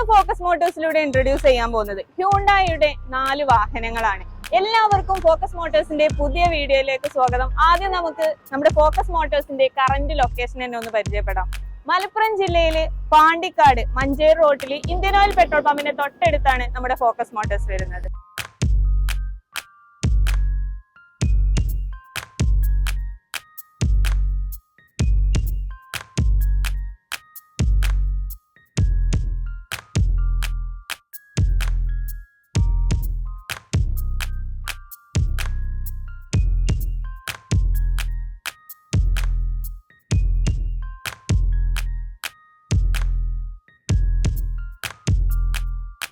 ഇന്ന് focus മോട്ടോഴ്സിലൂടെ introduce ചെയ്യാൻ പോകുന്നത് ഹ്യൂണ്ടായിയുടെ 4 വാഹനങ്ങളാണ്. എല്ലാവർക്കും ഫോക്കസ് മോട്ടോഴ്സിന്റെ പുതിയ വീഡിയോയിലേക്ക് സ്വാഗതം. ആദ്യം നമുക്ക് നമ്മുടെ ഫോക്കസ് മോട്ടോഴ്സിന്റെ കറന്റ് ലൊക്കേഷൻ തന്നെ ഒന്ന് പരിചയപ്പെടാം. മലപ്പുറം ജില്ലയിലെ പാണ്ടിക്കാട് മഞ്ചേരി റോഡിൽ ഇന്ത്യൻ ഓയിൽ പെട്രോൾ പമ്പിന്റെ തൊട്ടടുത്താണ് നമ്മുടെ ഫോക്കസ് മോട്ടോഴ്സ് വരുന്നത്.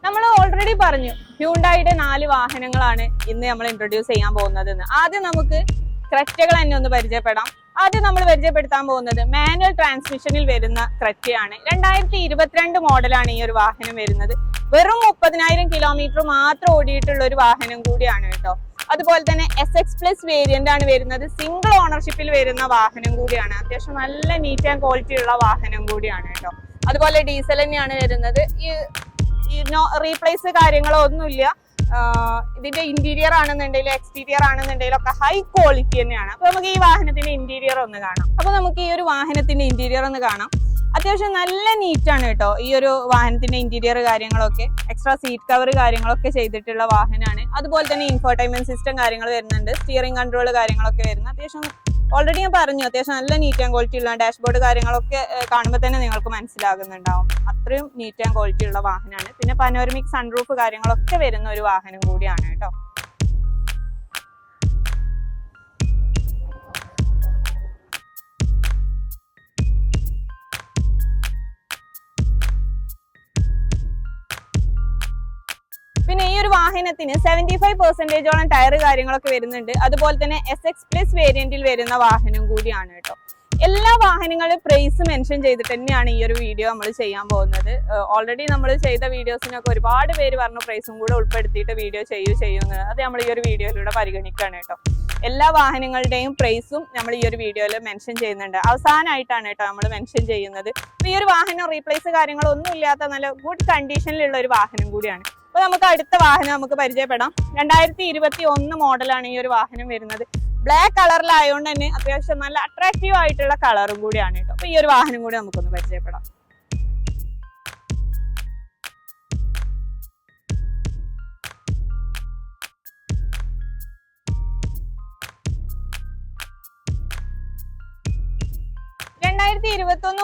നമ്മൾ ഓൾറെഡി പറഞ്ഞു ഹ്യൂണ്ടായിയുടെ 4 വാഹനങ്ങളാണ് ഇന്ന് നമ്മൾ ഇൻട്രൊഡ്യൂസ് ചെയ്യാൻ പോകുന്നത്. ആദ്യം നമുക്ക് ക്രെറ്റകൾ തന്നെ ഒന്ന് പരിചയപ്പെടാം. ആദ്യം നമ്മൾ പരിചയപ്പെടുത്താൻ പോകുന്നത് മാനുവൽ ട്രാൻസ്മിഷനിൽ വരുന്ന ക്രെറ്റയാണ്. 2022 മോഡലാണ് ഈ ഒരു വാഹനം വരുന്നത്. വെറും 30,000 കിലോമീറ്റർ മാത്രം ഓടിയിട്ടുള്ള ഒരു വാഹനം കൂടിയാണ് കേട്ടോ. അതുപോലെ തന്നെ SX+ വേരിയന്റ് ആണ് വരുന്നത്. സിംഗിൾ ഓണർഷിപ്പിൽ വരുന്ന വാഹനം കൂടിയാണ്. അത്യാവശ്യം നല്ല നീറ്റ് ആൻഡ് ക്വാളിറ്റി ഉള്ള വാഹനം കൂടിയാണ് കേട്ടോ. അതുപോലെ ഡീസൽ തന്നെയാണ് വരുന്നത്. റീപ്ലേസ് കാര്യങ്ങളോ ഒന്നുമില്ല. ഇതിന്റെ ഇന്റീരിയർ ആണെന്നുണ്ടെങ്കിലും എക്സ്റ്റീരിയർ ആണെന്നുണ്ടെങ്കിലും ഒക്കെ ഹൈ ക്വാളിറ്റി തന്നെയാണ്. അപ്പൊ നമുക്ക് ഈ വാഹനത്തിന്റെ ഇന്റീരിയർ ഒന്ന് കാണാം. അപ്പൊ നമുക്ക് ഈ ഒരു വാഹനത്തിന്റെ ഇന്റീരിയർ ഒന്ന് കാണാം. അത്യാവശ്യം നല്ല നീറ്റാണ് കേട്ടോ ഈ ഒരു വാഹനത്തിന്റെ ഇന്റീരിയർ കാര്യങ്ങളൊക്കെ. എക്സ്ട്രാ സീറ്റ് കവർ കാര്യങ്ങളൊക്കെ ചെയ്തിട്ടുള്ള വാഹനമാണ്. അതുപോലെ തന്നെ ഇൻഫോർടൈൻമെന്റ് സിസ്റ്റം കാര്യങ്ങൾ വരുന്നുണ്ട്. സ്റ്റിയറിംഗ് കൺട്രോൾ കാര്യങ്ങളൊക്കെ വരുന്നത് അത്യാവശ്യം ഓൾറെഡി ഞാൻ പറഞ്ഞു അത്യാവശ്യം നല്ല നീറ്റ് ആൻഡ് ക്വാളിറ്റി ഉള്ള ഡാഷ്ബോർഡ് കാര്യങ്ങളൊക്കെ കാണുമ്പോൾ തന്നെ നിങ്ങൾക്ക് മനസ്സിലാകുന്നുണ്ടാവും. അത്രയും നീറ്റ് ആൻഡ് ക്വാളിറ്റി ഉള്ള വാഹനമാണ്. പിന്നെ പനോരമിക് സൺറൂഫ് കാര്യങ്ങളൊക്കെ വരുന്ന ഒരു വാഹനം കൂടിയാണ് കേട്ടോ. പിന്നെ ഈ ഒരു വാഹനത്തിന് 75% ടയർ കാര്യങ്ങളൊക്കെ വരുന്നുണ്ട്. അതുപോലെ തന്നെ SX+ വേരിയന്റിൽ വരുന്ന വാഹനം കൂടിയാണ് കേട്ടോ. എല്ലാ വാഹനങ്ങളും പ്രൈസ് മെൻഷൻ ചെയ്തിട്ട് തന്നെയാണ് ഈ ഒരു വീഡിയോ നമ്മൾ ചെയ്യാൻ പോകുന്നത്. ഓൾറെഡി നമ്മൾ ചെയ്ത വീഡിയോസിനൊക്കെ ഒരുപാട് പേര് പറഞ്ഞു പ്രൈസും കൂടെ ഉൾപ്പെടുത്തിയിട്ട് വീഡിയോ ചെയ്യുന്നത്. അത് നമ്മൾ ഈ ഒരു വീഡിയോയിലൂടെ പരിഗണിക്കുകയാണ് കേട്ടോ. എല്ലാ വാഹനങ്ങളുടെയും പ്രൈസും നമ്മൾ ഈ ഒരു വീഡിയോയിൽ മെൻഷൻ ചെയ്യുന്നുണ്ട്. അവസാനമായിട്ടാണ് കേട്ടോ നമ്മൾ മെൻഷൻ ചെയ്യുന്നത്. ഈ ഒരു വാഹനം റീപ്ലേസ് കാര്യങ്ങളൊന്നും ഇല്ലാത്ത നല്ല ഗുഡ് കണ്ടീഷനിലുള്ള ഒരു വാഹനം കൂടിയാണ്. അപ്പൊ നമുക്ക് അടുത്ത വാഹനം നമുക്ക് പരിചയപ്പെടാം. 2021 മോഡലാണ് ഈ ഒരു വാഹനം വരുന്നത്. ബ്ലാക്ക് കളറിലായതുകൊണ്ട് തന്നെ അത്യാവശ്യം നല്ല അട്രാക്റ്റീവ് ആയിട്ടുള്ള കളറും കൂടിയാണ് കേട്ടോ. അപ്പൊ ഈ ഒരു വാഹനം കൂടി നമുക്കൊന്ന് പരിചയപ്പെടാം.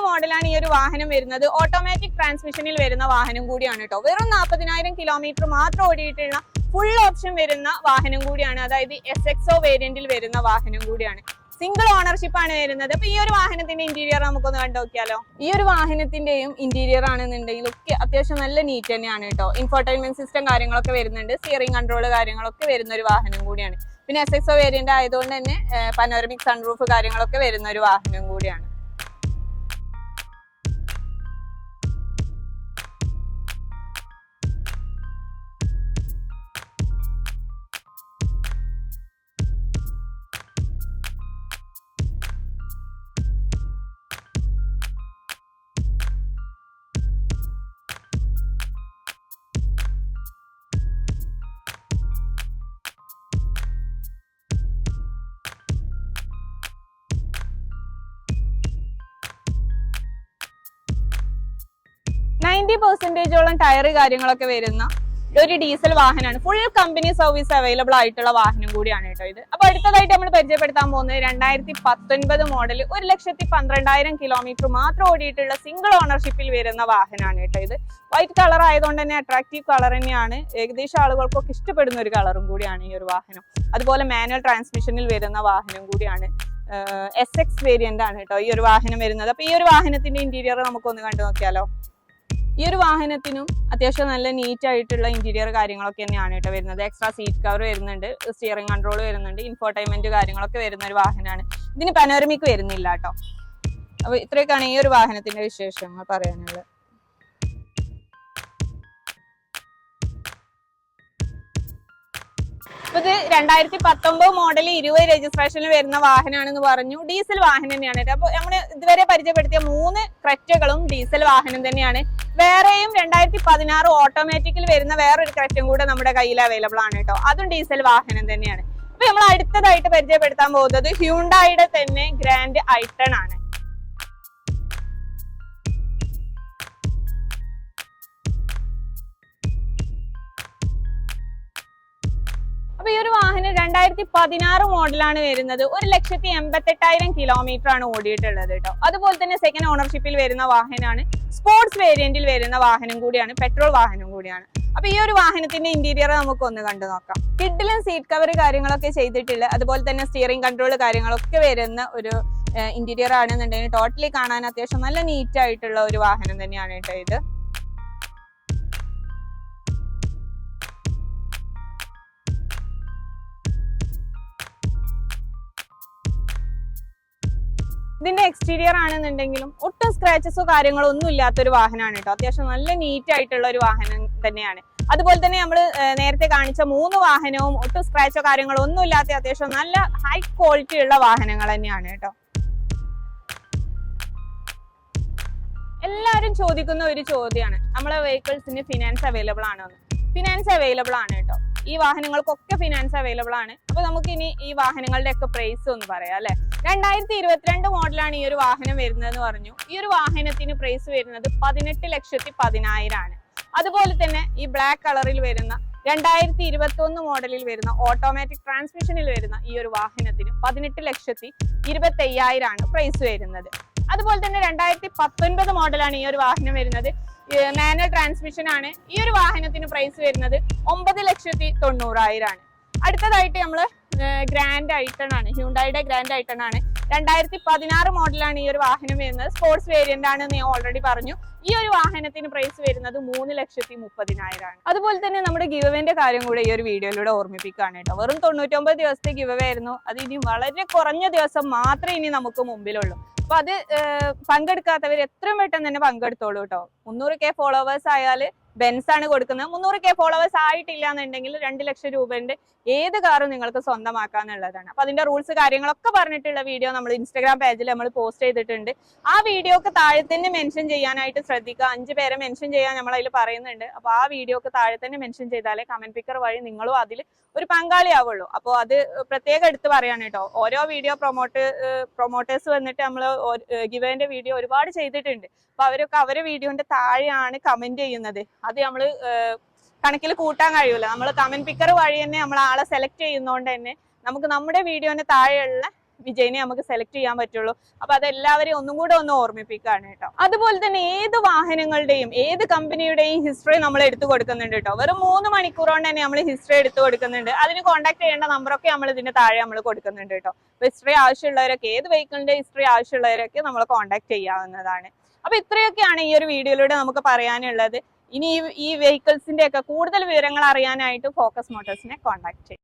മോഡലാണ് ഈ ഒരു വാഹനം വരുന്നത്. ഓട്ടോമാറ്റിക് ട്രാൻസ്മിഷനിൽ വരുന്ന വാഹനം കൂടിയാണ് കേട്ടോ. വെറും 40,000 കിലോമീറ്റർ മാത്രം ഓടിയിട്ടുള്ള ഫുൾ ഓപ്ഷൻ വരുന്ന വാഹനം കൂടിയാണ്. അതായത് SXO വേരിയന്റിൽ വരുന്ന വാഹനം കൂടിയാണ്. സിംഗിൾ ഓണർഷിപ്പ് ആണ് വരുന്നത്. അപ്പൊ ഈ ഒരു വാഹനത്തിന്റെ ഇന്റീരിയർ നമുക്കൊന്ന് കണ്ടു നോക്കിയാലോ. ഈ ഒരു വാഹനത്തിന്റെയും ഇന്റീരിയർ ആണെന്നുണ്ടെങ്കിൽ ഒക്കെ അത്യാവശ്യം നല്ല നീറ്റ് തന്നെയാണ് കേട്ടോ. ഇൻഫോർടൈൻമെന്റ് സിസ്റ്റം കാര്യങ്ങളൊക്കെ വരുന്നുണ്ട്. സ്റ്റിയറിംഗ് കൺട്രോൾ കാര്യങ്ങളൊക്കെ വരുന്ന ഒരു വാഹനം കൂടിയാണ്. പിന്നെ SXO വേരിയന്റ് ആയതുകൊണ്ട് തന്നെ പനോരമിക് സൺറൂഫ് കാര്യങ്ങളൊക്കെ വരുന്ന ഒരു വാഹനം കൂടിയാണ്. ടയർ കാര്യങ്ങളൊക്കെ വരുന്ന ഒരു ഡീസൽ വാഹനമാണ്. ഫുൾ കമ്പനി സർവീസ് അവൈലബിൾ ആയിട്ടുള്ള വാഹനം കൂടിയാണ് കേട്ടോ ഇത്. അപ്പൊ അടുത്തതായിട്ട് നമ്മൾ പരിചയപ്പെടുത്താൻ പോകുന്നത് 2019 മോഡൽ 1,12,000 കിലോമീറ്റർ മാത്രം ഓടിയിട്ടുള്ള സിംഗിൾ ഓണർഷിപ്പിൽ വരുന്ന വാഹനമാണ് കേട്ടോ ഇത്. വൈറ്റ് കളർ ആയതുകൊണ്ട് തന്നെ അട്രാക്റ്റീവ് കളർ തന്നെയാണ്. ഏകദേശം ആളുകൾക്കൊക്കെ ഇഷ്ടപ്പെടുന്ന ഒരു കളറും കൂടിയാണ് ഈ ഒരു വാഹനം. അതുപോലെ മാനുവൽ ട്രാൻസ്മിഷനിൽ വരുന്ന വാഹനം കൂടിയാണ്. SX വേരിയന്റ് ആണ് കേട്ടോ ഈ ഒരു വാഹനം വരുന്നത്. അപ്പൊ ഈ ഒരു വാഹനത്തിന്റെ ഇന്റീരിയർ നമുക്കൊന്ന് കണ്ടു നോക്കിയാലോ. ഈ ഒരു വാഹനത്തിനും അത്യാവശ്യം നല്ല നീറ്റ് ആയിട്ടുള്ള ഇന്റീരിയർ കാര്യങ്ങളൊക്കെ തന്നെയാണ് കേട്ടോ വരുന്നത്. എക്സ്ട്രാ സീറ്റ് കവർ വരുന്നുണ്ട്. സ്റ്റിയറിംഗ് കൺട്രോൾ വരുന്നുണ്ട്. ഇൻഫോർടൈൻമെന്റ് കാര്യങ്ങളൊക്കെ വരുന്ന ഒരു വാഹനമാണ്. ഇതിന് പനോരമിക് വരുന്നില്ല കേട്ടോ. അപ്പൊ ഇത്രയൊക്കെയാണ് ഈ ഒരു വാഹനത്തിന്റെ വിശേഷങ്ങൾ പറയാനുള്ളത്. ഇത് 2019 മോഡൽ 20 രജിസ്ട്രേഷനിൽ വരുന്ന വാഹനമാണെന്ന് പറഞ്ഞു. ഡീസൽ വാഹനം തന്നെയാണ്. അപ്പൊ നമ്മൾ ഇതുവരെ പരിചയപ്പെടുത്തിയ 3 ക്രെറ്റകളും ഡീസൽ വാഹനം തന്നെയാണ്. വേറെയും 2016 ഓട്ടോമാറ്റിക്കിൽ വരുന്ന വേറൊരു ക്രെറ്റും കൂടെ നമ്മുടെ കയ്യിൽ അവൈലബിൾ ആണ് കേട്ടോ. അതും ഡീസൽ വാഹനം തന്നെയാണ്. അപ്പൊ നമ്മൾ അടുത്തതായിട്ട് പരിചയപ്പെടുത്താൻ പോകുന്നത് ഹ്യുണ്ടായിയുടെ തന്നെ ഗ്രാൻഡ് ഐട്ടൺ ആണ്. അപ്പൊ ഈ ഒരു വാഹനം 2016 മോഡലാണ് വരുന്നത്. 1,88,000 കിലോമീറ്റർ ആണ് ഓടിയിട്ടുള്ളത് കേട്ടോ. അതുപോലെ തന്നെ സെക്കൻഡ് ഓണർഷിപ്പിൽ വരുന്ന വാഹനമാണ്. സ്പോർട്സ് വേരിയന്റിൽ വരുന്ന വാഹനം കൂടിയാണ്, പെട്രോൾ വാഹനം കൂടിയാണ്. അപ്പൊ ഈ ഒരു വാഹനത്തിന്റെ ഇന്റീരിയർ നമുക്ക് ഒന്ന് കണ്ടു നോക്കാം. കിഡിലും സീറ്റ് കവർ കാര്യങ്ങളൊക്കെ ചെയ്തിട്ടുള്ള, അതുപോലെ തന്നെ സ്റ്റിയറിംഗ് കൺട്രോൾ കാര്യങ്ങളൊക്കെ വരുന്ന ഒരു ഇന്റീരിയർ ആണെന്നുണ്ടെങ്കിൽ ടോട്ടലി കാണാൻ അത്യാവശ്യം നല്ല നീറ്റ് ആയിട്ടുള്ള ഒരു വാഹനം തന്നെയാണ് കേട്ടോ ഇത്. ഇതിന്റെ എക്സ്റ്റീരിയർ ആണെന്നുണ്ടെങ്കിലും ഒട്ടും സ്ക്രാച്ചസോ കാര്യങ്ങളോ ഒന്നും ഇല്ലാത്തൊരു വാഹനമാണ് കേട്ടോ. അത്യാവശ്യം നല്ല നീറ്റ് ആയിട്ടുള്ള ഒരു വാഹനം തന്നെയാണ്. അതുപോലെ തന്നെ നമ്മൾ നേരത്തെ കാണിച്ച 3 വാഹനവും ഒട്ടും സ്ക്രാച്ചോ കാര്യങ്ങളോ ഒന്നും ഇല്ലാത്ത അത്യാവശ്യം നല്ല ഹൈ ക്വാളിറ്റി ഉള്ള വാഹനങ്ങൾ തന്നെയാണ് കേട്ടോ. എല്ലാവരും ചോദിക്കുന്ന ഒരു ചോദ്യമാണ്, നമ്മളെ വെഹിക്കിൾസിന് ഫിനാൻസ് അവൈലബിൾ ആണോ എന്ന്. ഫിനാൻസ് അവൈലബിൾ ആണ് കേട്ടോ. ഈ വാഹനങ്ങൾക്കൊക്കെ ഫിനാൻസ് അവൈലബിൾ ആണ്. അപ്പൊ നമുക്ക് ഇനി ഈ വാഹനങ്ങളുടെ ഒക്കെ പ്രൈസ് ഒന്ന് പറയാം അല്ലെ. 2022 മോഡലാണ് ഈ ഒരു വാഹനം വരുന്നതെന്ന് പറഞ്ഞു. ഈ ഒരു വാഹനത്തിന് പ്രൈസ് വരുന്നത് 18,10,000 ആണ്. അതുപോലെ തന്നെ ഈ ബ്ലാക്ക് കളറിൽ വരുന്ന 2021 മോഡലിൽ വരുന്ന ഓട്ടോമാറ്റിക് ട്രാൻസ്മിഷനിൽ വരുന്ന ഈ ഒരു വാഹനത്തിന് 18,25,000 ആണ് പ്രൈസ് വരുന്നത്. അതുപോലെ തന്നെ 2019 മോഡലാണ് ഈ ഒരു വാഹനം വരുന്നത്. മാനുവൽ ട്രാൻസ്മിഷൻ ആണ്. ഈ ഒരു വാഹനത്തിന് പ്രൈസ് വരുന്നത് 9,90,000 ആണ്. അടുത്തതായിട്ട് നമ്മള് ഗ്രാൻഡ് ഐട്ടൺ ആണ്, ഹ്യുണ്ടായിയുടെ ഗ്രാൻഡ് ഐട്ടൺ ആണ്. 2016 മോഡലാണ് ഈ ഒരു വാഹനം വരുന്നത്. സ്പോർട്സ് വേരിയന്റ് ആണ് ഞാൻ ഓൾറെഡി പറഞ്ഞു. ഈ ഒരു വാഹനത്തിന് പ്രൈസ് വരുന്നത് 3,30,000 ആണ്. അതുപോലെ തന്നെ നമ്മുടെ ഗിവ് അവേന്റെ കാര്യം കൂടെ ഈ ഒരു വീഡിയോയിലൂടെ ഓർമ്മിപ്പിക്കുകയാണ് കേട്ടോ. വെറും 99 ദിവസത്തെ ഗിവ് അവേ ആയിരുന്നു. അത് ഇനി വളരെ കുറഞ്ഞ ദിവസം മാത്രമേ ഇനി നമുക്ക് മുമ്പിലുള്ളൂ. അപ്പൊ അത് പങ്കെടുക്കാത്തവർ എത്രയും പെട്ടെന്ന് തന്നെ പങ്കെടുത്തോളൂ കേട്ടോ. 300K ഫോളോവേഴ്സ് ആയാല് ബെൻസ് ആണ് കൊടുക്കുന്നത്. 300K ഫോളോവേഴ്സ് ആയിട്ടില്ല എന്നുണ്ടെങ്കിൽ 2 ലക്ഷം രൂപന്റെ ഏത് കാറും നിങ്ങൾക്ക് സ്വന്തമാക്കാന്നുള്ളതാണ്. അപ്പൊ അതിന്റെ റൂൾസ് കാര്യങ്ങളൊക്കെ പറഞ്ഞിട്ടുള്ള വീഡിയോ നമ്മൾ ഇൻസ്റ്റാഗ്രാം പേജിൽ നമ്മൾ പോസ്റ്റ് ചെയ്തിട്ടുണ്ട്. ആ വീഡിയോക്ക് താഴെ തന്നെ മെൻഷൻ ചെയ്യാനായിട്ട് ശ്രദ്ധിക്കുക. 5 പേരെ മെൻഷൻ ചെയ്യാൻ നമ്മൾ അതിൽ പറയുന്നുണ്ട്. അപ്പൊ ആ വീഡിയോക്ക് താഴെ തന്നെ മെൻഷൻ ചെയ്താലേ കമന്റ് പിക്കർ വഴി നിങ്ങളും അതിൽ ഒരു പങ്കാളിയാവുള്ളൂ. അപ്പോൾ അത് പ്രത്യേകം എടുത്ത് പറയാണ് കേട്ടോ. ഓരോ വീഡിയോ പ്രൊമോട്ടേഴ്സ് വന്നിട്ട് നമ്മൾ ഗിവേന്റെ വീഡിയോ ഒരുപാട് ചെയ്തിട്ടുണ്ട്. അപ്പൊ അവരൊക്കെ അവരെ വീഡിയോന്റെ താഴെയാണ് കമന്റ് ചെയ്യുന്നത്. അത് നമ്മള് കണക്കിൽ കൂട്ടാൻ കഴിയൂല. നമ്മൾ കമന്റ് പിക്കർ വഴി തന്നെ നമ്മൾ ആളെ സെലക്ട് ചെയ്യുന്നതുകൊണ്ട് തന്നെ നമുക്ക് നമ്മുടെ വീഡിയോന്റെ താഴെയുള്ള വിജയിനെ നമുക്ക് സെലക്ട് ചെയ്യാൻ പറ്റുള്ളൂ. അപ്പൊ അതെല്ലാവരെയും ഒന്നും കൂടെ ഒന്ന് ഓർമ്മിപ്പിക്കുകയാണ് കേട്ടോ. അതുപോലെ തന്നെ ഏത് വാഹനങ്ങളുടെയും ഏത് കമ്പനിയുടെയും ഹിസ്റ്ററി നമ്മൾ എടുത്തു കൊടുക്കുന്നുണ്ട് കേട്ടോ. വെറും 3 മണിക്കൂർ കൊണ്ട് തന്നെ നമ്മൾ ഹിസ്റ്ററി എടുത്തു കൊടുക്കുന്നുണ്ട്. അതിന് കോൺടാക്ട് ചെയ്യേണ്ട നമ്പറൊക്കെ നമ്മൾ ഇതിന്റെ താഴെ നമ്മൾ കൊടുക്കുന്നുണ്ട് കേട്ടോ. അപ്പൊ ഹിസ്റ്ററി ആവശ്യമുള്ളവരൊക്കെ, ഏത് വെഹിക്കിളിന്റെ ഹിസ്റ്ററി ആവശ്യമുള്ളവരൊക്കെ നമ്മൾ കോൺടാക്ട് ചെയ്യാവുന്നതാണ്. അപ്പൊ ഇത്രയൊക്കെയാണ് ഈ ഒരു വീഡിയോയിലൂടെ നമുക്ക് പറയാനുള്ളത്. ഇനി ഈ വെഹിക്കിൾസിന്റെ ഒക്കെ കൂടുതൽ വിവരങ്ങൾ അറിയാനായിട്ട് ഫോക്കസ് മോട്ടോഴ്സിനെ കോൺടാക്ട് ചെയ്യും.